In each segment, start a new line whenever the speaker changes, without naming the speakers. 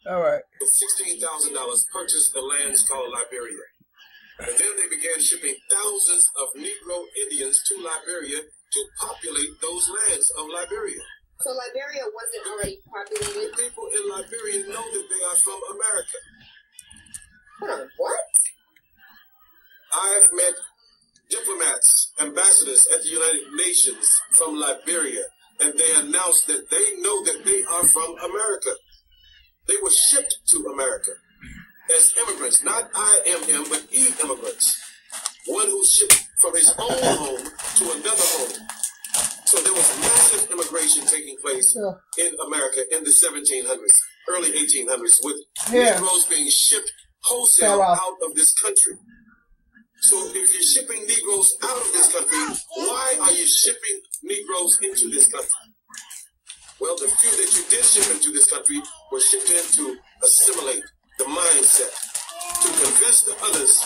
All right.
With $16,000 purchased the lands called Liberia. And then they began shipping thousands of Negro Indians to Liberia to populate those lands of Liberia.
So Liberia wasn't already populated?
The people in Liberia know that they are from America.
Hold on, what?
I've met diplomats, ambassadors at the United Nations from Liberia, and they announced that they know that they are from America. They were shipped to America as immigrants, not IMM, but E-immigrants. One who shipped from his own home to another home. So there was massive immigration taking place in America in the 1700s, early 1800s, with Negroes being shipped wholesale out of this country. So if you're shipping Negroes out of this country, why are you shipping Negroes into this country? Well, the few that you did ship into this country were shipped in to assimilate the mindset, to convince the others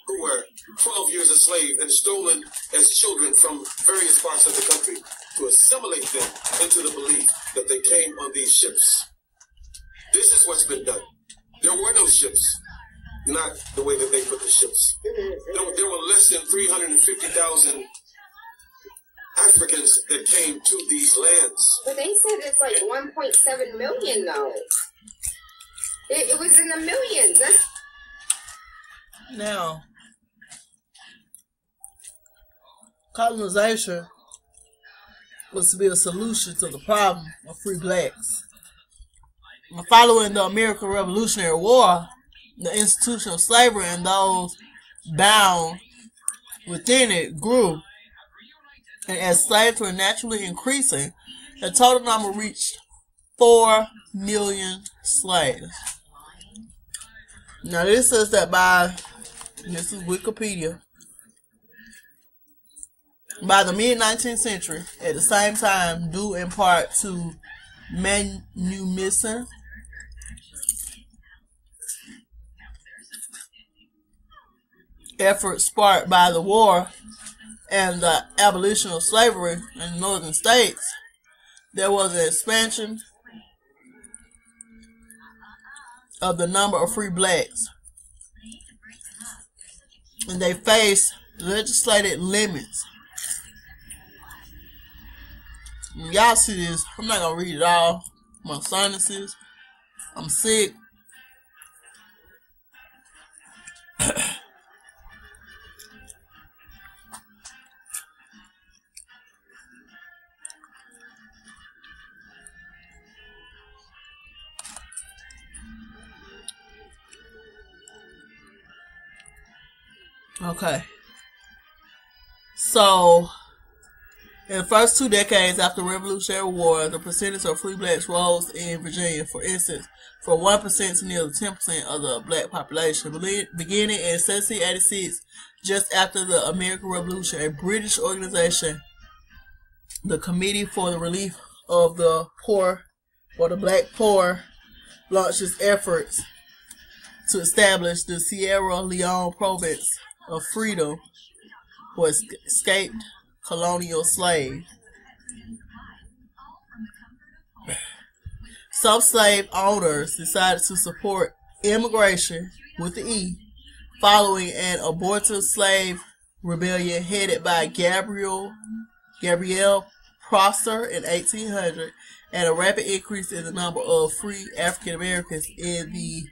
who were 12 years a slave and stolen as children from various parts of the country, to assimilate them into the belief that they came on these ships. This is what's been done. There were no ships, not the way that they put the ships. There were less than 350,000 Africans that came to these lands.
But they said it's like 1.7 million though. It was in the millions.
Now, colonization was to be a solution to the problem of free blacks. Following the American Revolutionary War, the institution of slavery and those bound within it grew. And as slaves were naturally increasing, the total number reached 4 million slaves. Now this says that this is Wikipedia, by the mid-19th century, at the same time, due in part to manumission, efforts sparked by the war and the abolition of slavery in the northern states, there was an expansion of the number of free blacks, and they faced legislated limits. Y'all see this? I'm not gonna read it all. My sinuses. I'm sick. Okay. So, in the first 2 decades after the Revolutionary War, the percentage of free blacks rose in Virginia, for instance, from 1% to nearly 10% of the black population. Beginning in 1786, just after the American Revolution, a British organization, the Committee for the Relief of the Poor, or the Black Poor, launched its efforts to establish the Sierra Leone province of freedom for escaped colonial slaves. Some slave owners decided to support immigration with the E, following an abortive slave rebellion headed by Gabriel Prosser in 1800, and a rapid increase in the number of free African Americans in the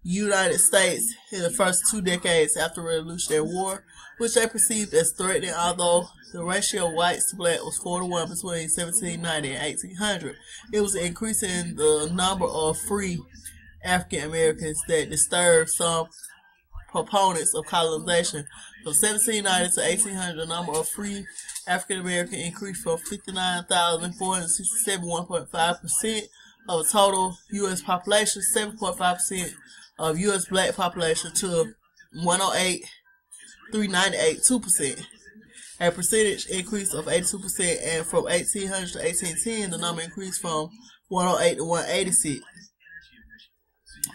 United States in the first 2 decades after the Revolutionary War, which they perceived as threatening. Although the ratio of whites to black was 4-to-1 between 1790 and 1800, it was increasing the number of free African Americans that disturbed some proponents of colonization. From 1790 to 1800, the number of free African Americans increased from 59,467, 1.5% of the total U.S. population, 7.5% of U.S. black population, to 108,398, 2%. A percentage increase of 82%, and from 1800 to 1810, the number increased from 108 to 186,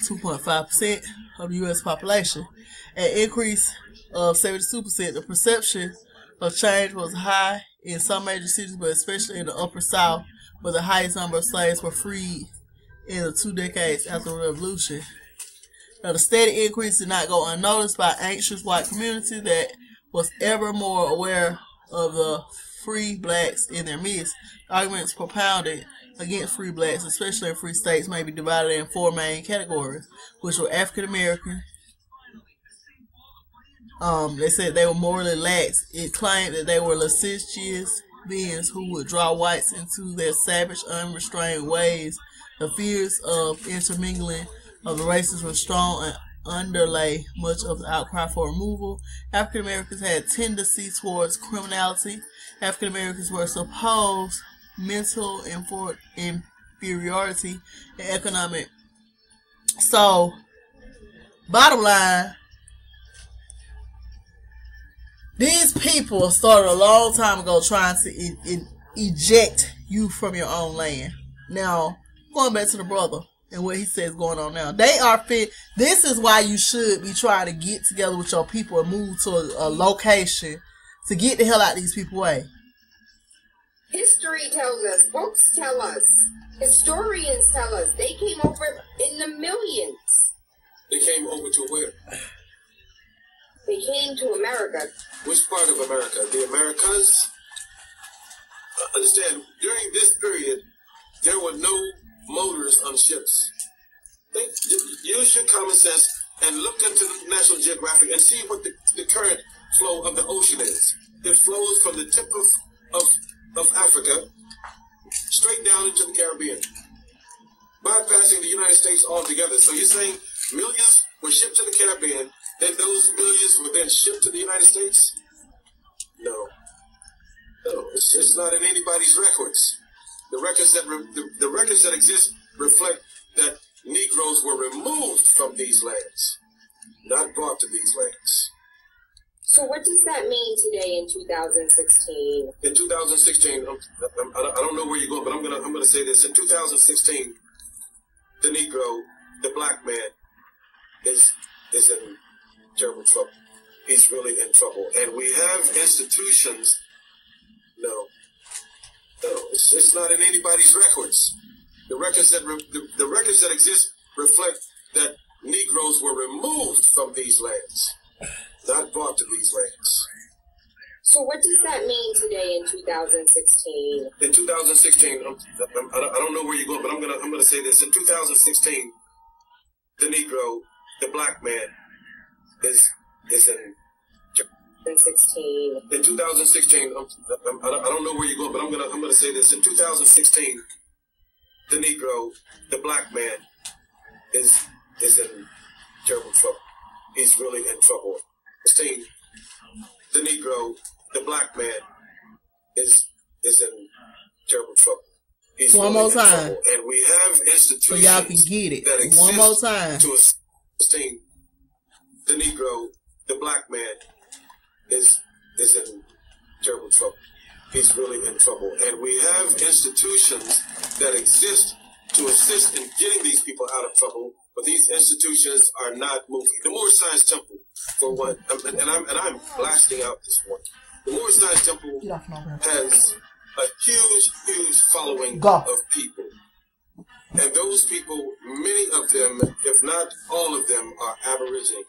2.5% of the U.S. population. An increase of 72%. The perception of change was high in some major cities, but especially in the Upper South, where the highest number of slaves were freed in the 2 decades after the revolution. Now, the steady increase did not go unnoticed by anxious white community that was ever more aware of the free blacks in their midst. Arguments propounded against free blacks, especially in free states, may be divided in 4 main categories, which were African American. They said they were morally lax. It claimed that they were lascivious beings who would draw whites into their savage, unrestrained ways. The fears of intermingling of the races were strong and underlay much of the outcry for removal. African Americans had tendency towards criminality. African Americans were supposed mental inferiority and economic. So, bottom line, these people started a long time ago trying to eject you from your own land. Now, going back to the brother and what he says going on now. They are fit. This is why you should be trying to get together with your people and move to a location to get the hell out of these people's way.
History tells us, books tell us, historians tell us, they came over in the millions.
They came over to where?
They came to America.
Which part of America? The Americas? Understand, during this period, there were no motors on ships. Use your common sense and look into the National Geographic and see what the current flow of the ocean is. It flows from the tip of Africa straight down into the Caribbean, bypassing the United States altogether. So you're saying millions were shipped to the Caribbean, then those millions were then shipped to the United States? No, it's not in anybody's records. The records that exist reflect that Negroes were removed from these lands, not brought to these lands.
So what does that mean today in 2016?
In 2016, I don't know where you're going, but I'm gonna say this. In 2016, the Negro, the black man, is in terrible trouble. He's really in trouble, and we have institutions. No, it's not in anybody's records. The records that exist reflect that Negroes were removed from these lands, not brought to these lands.
So what does that mean today in 2016?
In 2016, I don't know where you're going, but I'm gonna say this. In 2016, the Negro, the black man, is in. In 2016, I don't know where you're going, but I'm gonna say this. In 2016, the Negro, the black man, is in terrible trouble. He's really in trouble. The Negro, the black man, is in terrible trouble. He's
one
really
more time,
trouble. And we have institutions
so y'all can get it.
That exist
one more time
to sustain the Negro, the black man, is in terrible trouble. He's really in trouble. And we have institutions that exist to assist in getting these people out of trouble, but these institutions are not moving. The Moorish Science Temple, for one, and I'm blasting out this one. The Moorish Science Temple has a huge following of people. And those people, many of them, if not all of them, are Aborigine.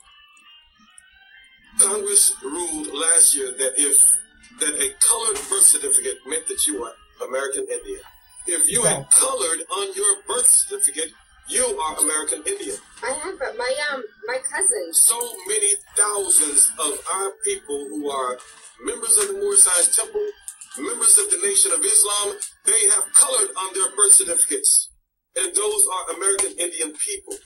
Congress ruled last year that a colored birth certificate meant that you were American Indian. If you had colored on your birth certificate, you are American Indian.
I have my cousins.
So many thousands of our people who are members of the Moorish Science Temple, members of the Nation of Islam, they have colored on their birth certificates. And those are American Indian people.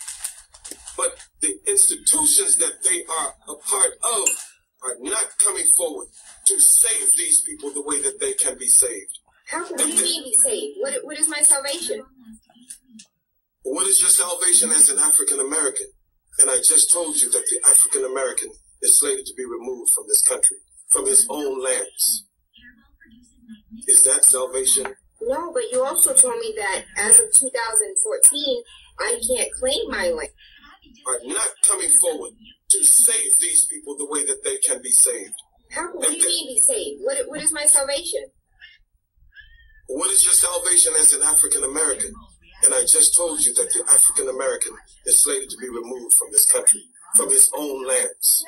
But the institutions that they are a part of are not coming forward to save these people the way that they can be saved.
What do you mean be saved? What is my salvation?
What is your salvation as an African American? And I just told you that the African American is slated to be removed from this country, from his own lands. Is that salvation?
No, but you also told me that as of 2014, I can't claim my land.
Are not coming forward to save these people the way that they can be saved.
What do you mean be saved? What is my salvation?
What is your salvation as an African American? And I just told you that the African American is slated to be removed from this country, from his own lands.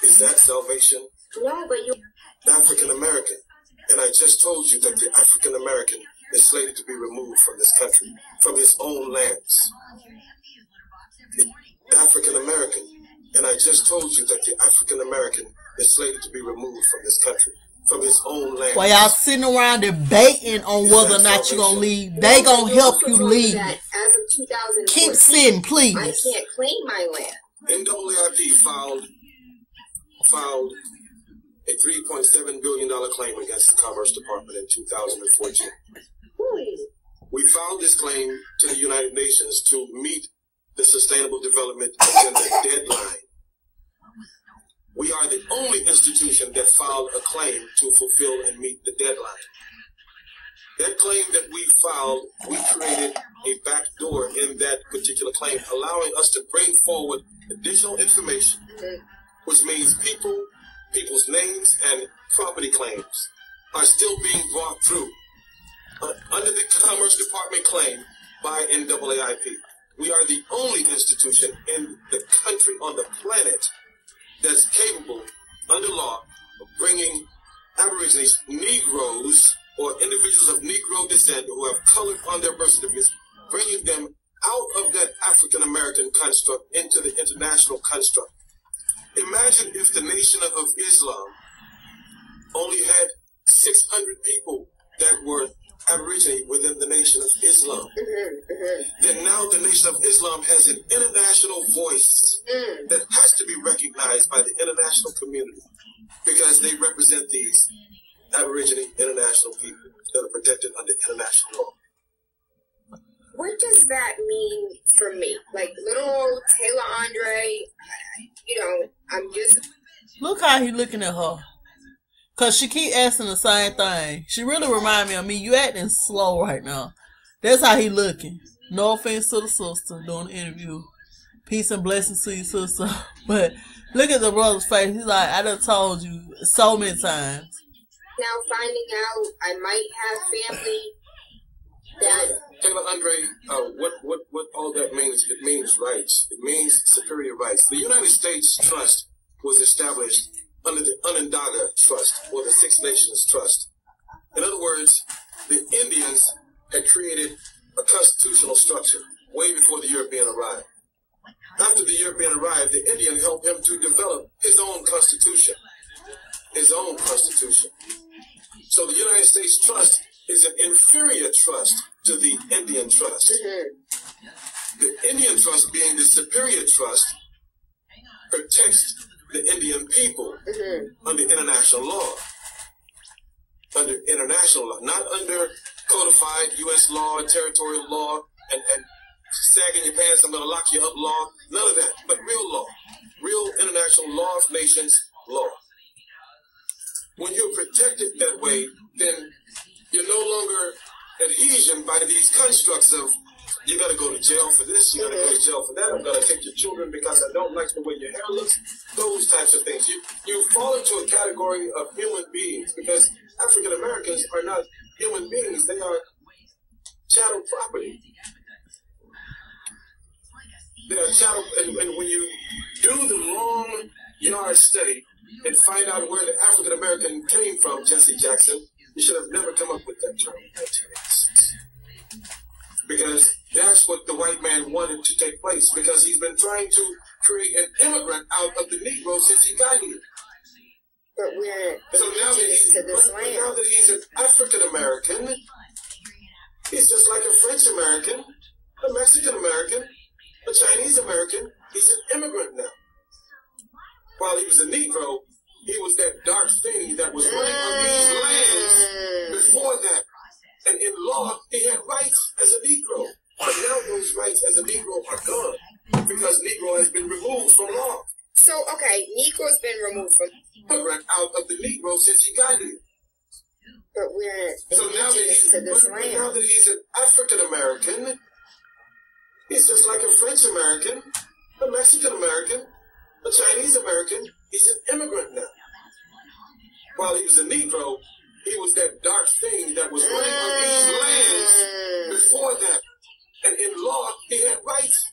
Is that salvation?
No, but you...
African American. And I just told you that the African American is slated to be removed from this country, from his own lands. African American. And I just told you that the African American is slated to be removed from this country, from his own land.
While y'all sitting around debating on whether or not you're going to leave, they going to help you leave.
As of 2014,
keep sitting, please.
I can't claim my land.
NAAIP filed a $3.7 billion claim against the Commerce Department in 2014. We filed this claim to the United Nations to meet the Sustainable Development Agenda deadline. We are the only institution that filed a claim to fulfill and meet the deadline. That claim that we filed, we created a back door in that particular claim, allowing us to bring forward additional information, which means people's names and property claims are still being brought through under the Commerce Department claim by NAAIP. We are the only institution in the country, on the planet, that's capable, under law, of bringing Aborigines, Negroes, or individuals of Negro descent who have colored on their birth certificates, bringing them out of that African-American construct into the international construct. Imagine if the Nation of Islam only had 600 people that were Aborigine within the Nation of Islam. Then now the Nation of Islam has an international voice that has to be recognized by the international community because they represent these Aborigine international people that are protected under international law.
What does that mean for me? Like little old Taylor Andre, you know, I'm just...
Look how he looking at her. Because she keep asking the same thing. She really remind me of me. You acting slow right now. That's how he looking. No offense to the sister doing the interview. Peace and blessings to you, sister. But look at the brother's face. He's like, I done told you so many times.
Now finding out I might have family that...
Taylor Andre, what all that means? It means rights. It means superior rights. The United States Trust was established under the Onondaga Trust, or the Six Nations Trust. In other words, the Indians had created a constitutional structure way before the European arrived. After the European arrived, the Indian helped him to develop his own constitution. His own constitution. So the United States Trust is an inferior trust to the Indian Trust. The Indian Trust, being the superior trust, protects the Indian people under international law. Under international law, not under codified U.S. law, territorial law, and sagging your pants, I'm going to lock you up law. None of that, but real law. Real international law of nations law. When you're protected that way, then you're no longer adhesion by these constructs of you got to go to jail for this, you got to go to jail for that, I'm going to take your children because I don't like the way your hair looks, those types of things. You fall into a category of human beings because African Americans are not human beings, they are chattel property. They are chattel, and when you do the long yard study and find out where the African American came from, Jesse Jackson, you should have never come up with that term in 1986. Because that's what the white man wanted to take place. Because he's been trying to create an immigrant out of the Negro since he got here.
But we're
so now that he's an African American, he's just like a French American, a Mexican American, a Chinese American. He's an immigrant now. While he was a Negro, he was that dark thing that was running on these lands before that. And in law, he had rights as a Negro. But now those rights as a Negro are gone because Negro has been removed from law.
So, okay, Negro's been removed from...
out of the Negro since he got here.
But we're
so now that he's an African American, he's just like a French American, a Mexican American, a Chinese American. He's an immigrant now. While he was a Negro, He was that dark thing that was running on these lands before that. And in law, he had rights.